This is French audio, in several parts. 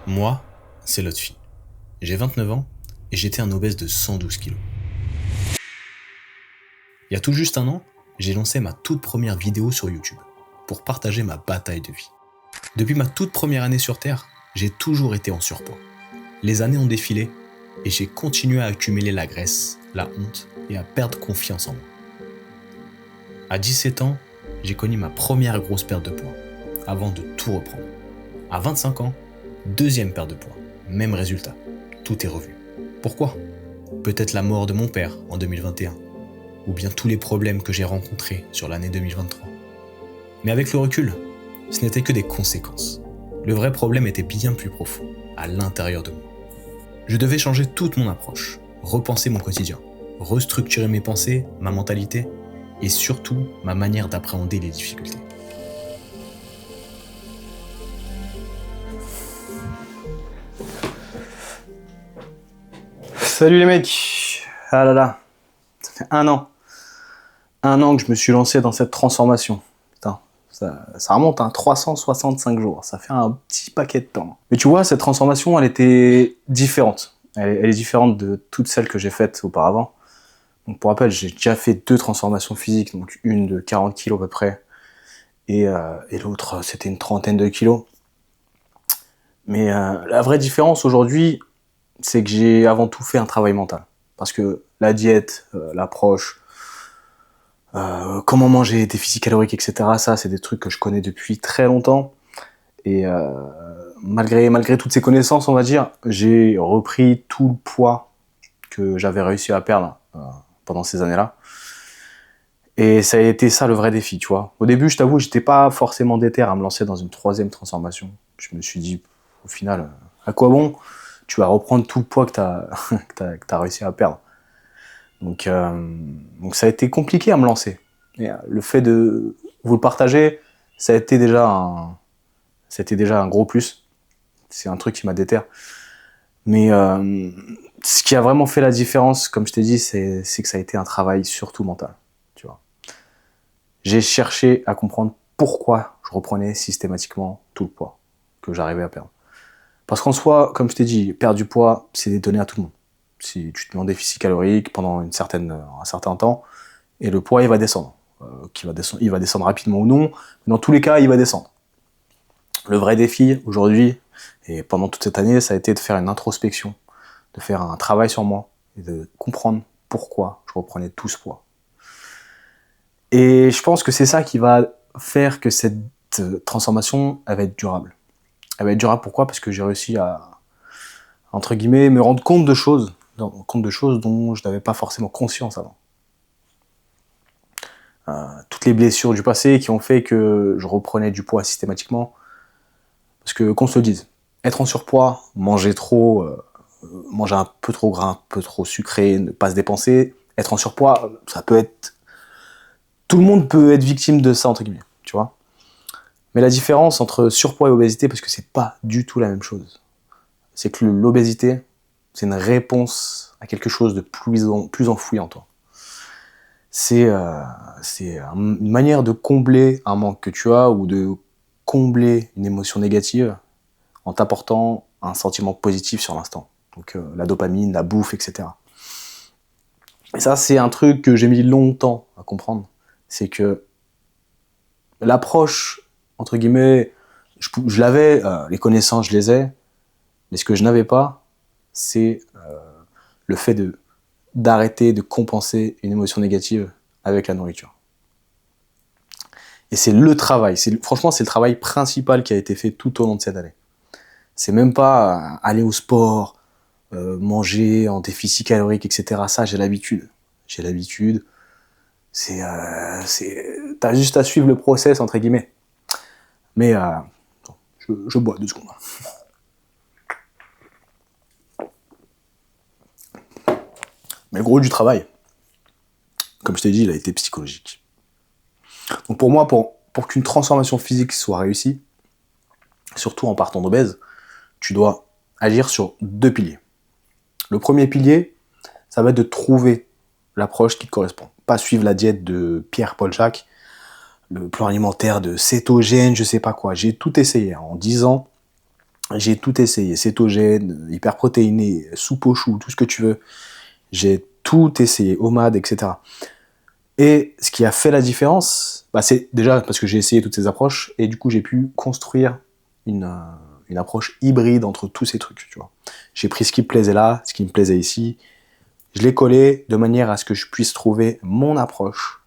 Moi, c'est Lotfi. J'ai 29 ans et j'étais un obèse de 112 kilos. Il y a tout juste un an, j'ai lancé ma toute première vidéo sur YouTube pour partager ma bataille de vie. Depuis ma toute première année sur Terre, j'ai toujours été en surpoids. Les années ont défilé et j'ai continué à accumuler la graisse, la honte et à perdre confiance en moi. À 17 ans, j'ai connu ma première grosse perte de poids avant de tout reprendre. À 25 ans, deuxième perte de poids, même résultat, tout est revenu. Pourquoi ? Peut-être la mort de mon père en 2021, ou bien tous les problèmes que j'ai rencontrés sur l'année 2023. Mais avec le recul, ce n'était que des conséquences. Le vrai problème était bien plus profond, à l'intérieur de moi. Je devais changer toute mon approche, repenser mon quotidien, restructurer mes pensées, ma mentalité, et surtout ma manière d'appréhender les difficultés. Salut les mecs. Ah là là, ça fait un an que je me suis lancé dans cette transformation. Putain, ça remonte à 365 jours, ça fait un petit paquet de temps. Mais tu vois, cette transformation, elle était différente. Elle est différente de toutes celles que j'ai faites auparavant. Donc pour rappel, j'ai déjà fait 2 transformations physiques, donc une de 40 kilos à peu près, et l'autre, c'était une trentaine de kilos. Mais la vraie différence aujourd'hui, c'est que j'ai avant tout fait un travail mental. Parce que la diète, l'approche, comment manger, déficit calorique, etc., ça, c'est des trucs que je connais depuis très longtemps. Et malgré toutes ces connaissances, on va dire, j'ai repris tout le poids que j'avais réussi à perdre pendant ces années-là. Et ça a été ça le vrai défi, tu vois. Au début, je t'avoue, j'étais pas forcément déter à me lancer dans une 3e transformation. Je me suis dit, au final, à quoi bon ? Tu vas reprendre tout le poids que t'as réussi à perdre. Donc ça a été compliqué à me lancer. Et le fait de vous le partager, ça a été déjà un gros plus. C'est un truc qui m'a déter. Mais ce qui a vraiment fait la différence, comme je t'ai dit, c'est que ça a été un travail surtout mental. Tu vois. J'ai cherché à comprendre pourquoi je reprenais systématiquement tout le poids que j'arrivais à perdre. Parce qu'en soi, comme je t'ai dit, perdre du poids, c'est donné à tout le monde. Si tu te mets en déficit calorique pendant un certain temps, et le poids il va descendre. Il va descendre rapidement ou non, mais dans tous les cas, il va descendre. Le vrai défi aujourd'hui, et pendant toute cette année, ça a été de faire une introspection, de faire un travail sur moi, et de comprendre pourquoi je reprenais tout ce poids. Et je pense que c'est ça qui va faire que cette transformation, elle va être durable. Elle va être durable pourquoi ? Parce que j'ai réussi à, entre guillemets, me rendre compte de choses dont je n'avais pas forcément conscience avant. Toutes les blessures du passé qui ont fait que je reprenais du poids systématiquement. Parce que, qu'on se le dise, être en surpoids, manger trop, manger un peu trop gras, un peu trop sucré, ne pas se dépenser, être en surpoids, ça peut être... Tout le monde peut être victime de ça, entre guillemets, tu vois. Mais la différence entre surpoids et obésité, parce que c'est pas du tout la même chose, c'est que l'obésité, c'est une réponse à quelque chose de plus enfoui en toi. C'est une manière de combler un manque que tu as ou de combler une émotion négative en t'apportant un sentiment positif sur l'instant. Donc la dopamine, la bouffe, etc. Et ça, c'est un truc que j'ai mis longtemps à comprendre. C'est que l'approche, entre guillemets, je l'avais, les connaissances, je les ai, mais ce que je n'avais pas, c'est le fait d'arrêter de compenser une émotion négative avec la nourriture. Et c'est le travail, franchement c'est le travail principal qui a été fait tout au long de cette année. C'est même pas aller au sport, manger en déficit calorique, etc. Ça j'ai l'habitude. T'as juste à suivre le process entre guillemets. Mais je bois 2 secondes. Mais le gros du travail, comme je t'ai dit, il a été psychologique. Donc pour moi, pour qu'une transformation physique soit réussie, surtout en partant d'obèse, tu dois agir sur 2 piliers. Le premier pilier, ça va être de trouver l'approche qui te correspond. Pas suivre la diète de Pierre-Paul Jacques, le plan alimentaire de cétogène, je sais pas quoi. J'ai tout essayé en 10 ans. J'ai tout essayé, cétogène, hyperprotéiné, soupe aux choux, tout ce que tu veux. J'ai tout essayé, OMAD, etc. Et ce qui a fait la différence, c'est déjà parce que j'ai essayé toutes ces approches, et du coup j'ai pu construire une approche hybride entre tous ces trucs, tu vois. J'ai pris ce qui me plaisait là, ce qui me plaisait ici, je l'ai collé de manière à ce que je puisse trouver mon approche,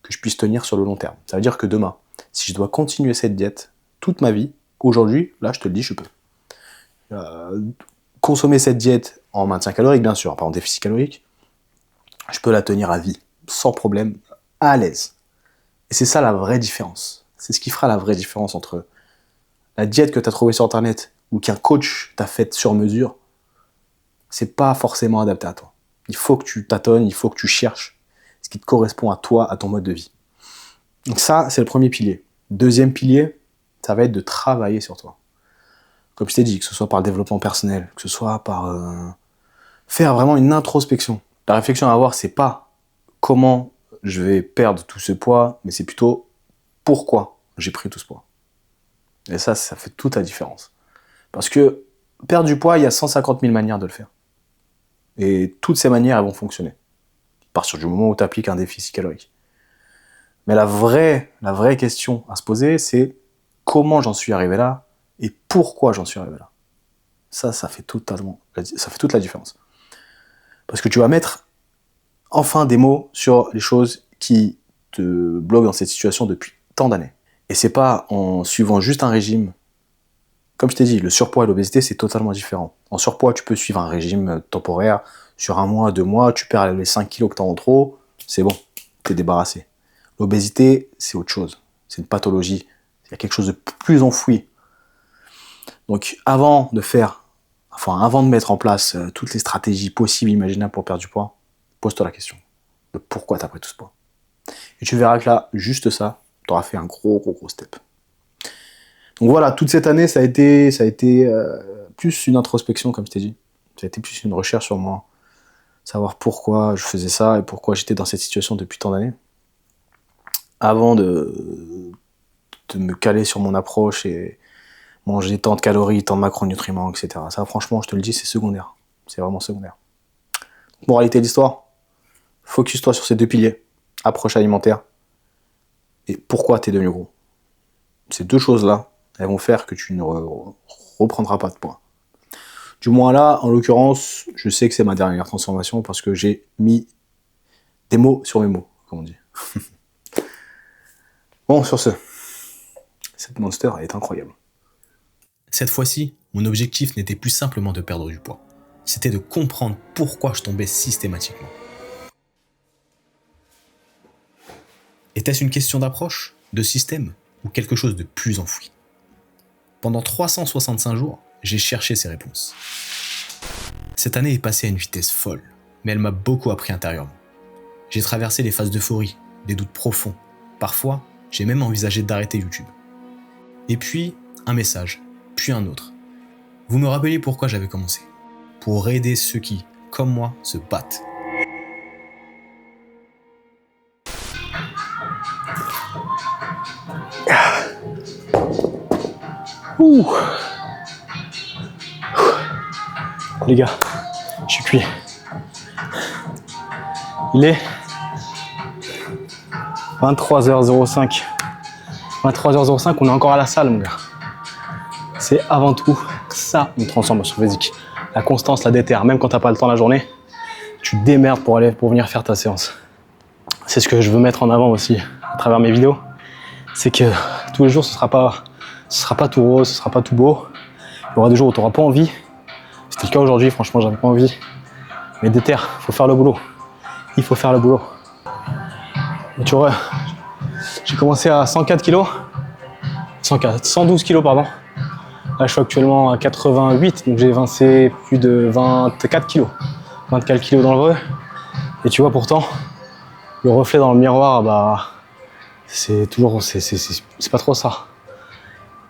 que je puisse tenir sur le long terme. Ça veut dire que demain, si je dois continuer cette diète toute ma vie, aujourd'hui, là je te le dis, je peux. Consommer cette diète en maintien calorique, bien sûr, pas en déficit calorique, je peux la tenir à vie, sans problème, à l'aise. Et c'est ça la vraie différence. C'est ce qui fera la vraie différence entre la diète que tu as trouvée sur internet ou qu'un coach t'a faite sur mesure. C'est pas forcément adapté à toi. Il faut que tu tâtonnes, il faut que tu cherches ce qui te correspond à toi, à ton mode de vie. Donc ça, c'est le premier pilier. Deuxième pilier, ça va être de travailler sur toi. Comme je t'ai dit, que ce soit par le développement personnel, que ce soit par faire vraiment une introspection. La réflexion à avoir, c'est pas comment je vais perdre tout ce poids, mais c'est plutôt pourquoi j'ai pris tout ce poids. Et ça fait toute la différence. Parce que perdre du poids, il y a 150 000 manières de le faire. Et toutes ces manières, elles vont fonctionner. À partir du moment où tu appliques un déficit calorique. Mais la vraie question à se poser, c'est comment j'en suis arrivé là et pourquoi j'en suis arrivé là. Ça fait toute la différence. Parce que tu vas mettre enfin des mots sur les choses qui te bloquent dans cette situation depuis tant d'années. Et c'est pas en suivant juste un régime. Comme je t'ai dit, le surpoids et l'obésité, c'est totalement différent. En surpoids, tu peux suivre un régime temporaire. Sur 1 mois, 2 mois, tu perds les 5 kilos que tu as en trop, c'est bon, tu es débarrassé. L'obésité, c'est autre chose. C'est une pathologie. Il y a quelque chose de plus enfoui. Donc avant de mettre en place toutes les stratégies possibles, imaginables pour perdre du poids, pose-toi la question de pourquoi tu as pris tout ce poids. Et tu verras que là, juste ça, tu auras fait un gros step. Donc voilà, toute cette année, ça a été plus une introspection, comme je t'ai dit. Ça a été plus une recherche sur moi. Savoir pourquoi je faisais ça et pourquoi j'étais dans cette situation depuis tant d'années. Avant de me caler sur mon approche et manger tant de calories, tant de macronutriments, etc. Ça, franchement, je te le dis, c'est secondaire. C'est vraiment secondaire. Moralité de l'histoire, focus-toi sur ces 2 piliers. Approche alimentaire et pourquoi tu es devenu gros. Ces 2 choses-là, elles vont faire que tu ne reprendras pas de poids. Du moins là, en l'occurrence, je sais que c'est ma dernière transformation parce que j'ai mis des mots sur mes mots, comme on dit. Bon, sur ce, cette Monster est incroyable. Cette fois-ci, mon objectif n'était plus simplement de perdre du poids. C'était de comprendre pourquoi je tombais systématiquement. Était-ce une question d'approche, de système ou quelque chose de plus enfoui ? Pendant 365 jours, j'ai cherché ces réponses. Cette année est passée à une vitesse folle, mais elle m'a beaucoup appris intérieurement. J'ai traversé les phases d'euphorie, des doutes profonds. Parfois, j'ai même envisagé d'arrêter YouTube. Et puis, un message, puis un autre. Vous me rappeliez pourquoi j'avais commencé. Pour aider ceux qui, comme moi, se battent. Ouh. Les gars, je suis cuit. Il est 23h05. 23h05, on est encore à la salle, mon gars. C'est avant tout ça, une transformation physique. La constance, la déterre. Même quand t'as pas le temps la journée, tu te démerdes pour venir faire ta séance. C'est ce que je veux mettre en avant aussi à travers mes vidéos. C'est que tous les jours, ce sera pas tout rose, ce sera pas tout beau. Il y aura des jours où tu n'auras pas envie. C'était le cas aujourd'hui, franchement, j'avais pas envie. Mais déterre, il faut faire le boulot. Il faut faire le boulot. Et tu vois, j'ai commencé à 104 kg. 112 kg, pardon. Là, je suis actuellement à 88, donc j'ai avancé plus de 24 kg. 24 kg dans le vrai. Et tu vois, pourtant, le reflet dans le miroir, c'est pas trop ça.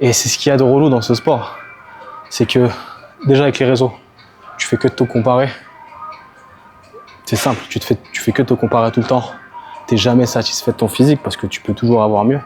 Et c'est ce qu'il y a de relou dans ce sport. C'est que, déjà avec les réseaux, tu fais que de te comparer. C'est simple, tu fais que de te comparer tout le temps. T'es jamais satisfait de ton physique parce que tu peux toujours avoir mieux.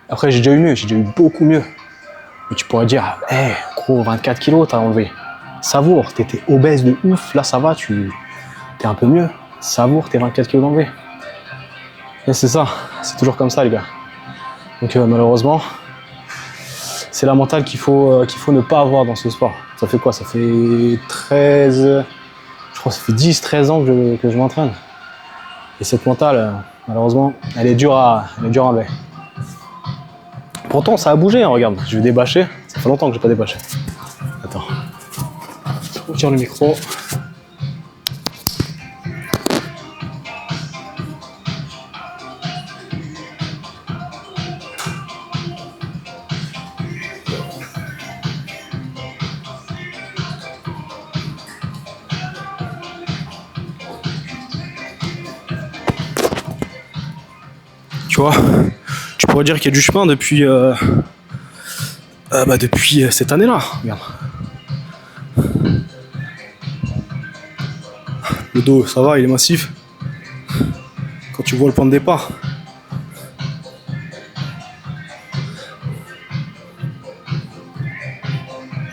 Après, j'ai déjà eu mieux, j'ai déjà eu beaucoup mieux. Mais tu pourrais dire, gros, 24 kilos, t'as enlevé. Savoure, t'étais obèse de ouf, là ça va, t'es un peu mieux. Savoure, t'es 24 kilos d'enlevé. Et c'est ça, c'est toujours comme ça les gars. Donc malheureusement, c'est la mentale qu'il faut ne pas avoir dans ce sport. Ça fait quoi? Ça fait 13, je crois que ça fait 10-13 ans que je m'entraîne. Et cette mentale, malheureusement, elle est dure à enlever. Pourtant, ça a bougé, hein, regarde. Je vais débâcher. Ça fait longtemps que j'ai pas débâché. Attends. On tire le micro. Tu vois, tu pourrais dire qu'il y a du chemin depuis cette année-là. Regarde. Le dos, ça va, il est massif. Quand tu vois le point de départ.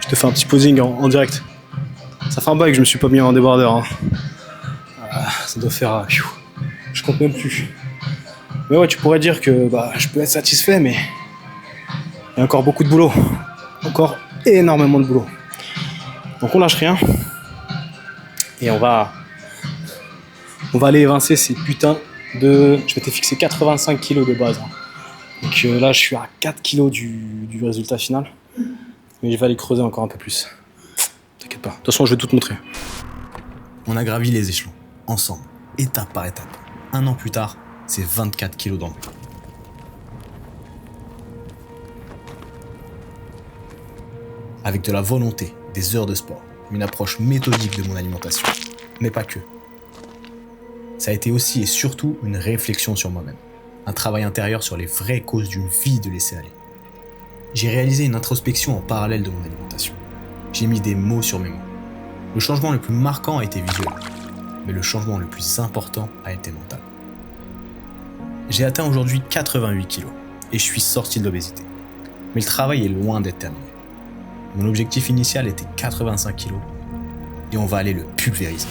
Je te fais un petit posing en direct. Ça fait un bail que je me suis pas mis en débardeur. Hein. Ça doit faire... je compte même plus. Mais ouais, tu pourrais dire que je peux être satisfait, mais il y a encore beaucoup de boulot. Encore énormément de boulot. Donc on lâche rien. Et on va aller évincer ces putains de... Je m'étais fixé 85 kilos de base. Hein. Donc là, je suis à 4 kilos du résultat final. Mais je vais aller creuser encore un peu plus. T'inquiète pas. De toute façon, je vais tout te montrer. On a gravi les échelons, ensemble, étape par étape. 1 an plus tard, c'est 24 kilos d'enlevé. Avec de la volonté, des heures de sport, une approche méthodique de mon alimentation. Mais pas que. Ça a été aussi et surtout une réflexion sur moi-même. Un travail intérieur sur les vraies causes d'une vie de laisser aller. J'ai réalisé une introspection en parallèle de mon alimentation. J'ai mis des mots sur mes mots. Le changement le plus marquant a été visuel, mais le changement le plus important a été mental. J'ai atteint aujourd'hui 88 kilos et je suis sorti de l'obésité. Mais le travail est loin d'être terminé. Mon objectif initial était 85 kilos et on va aller le pulvériser.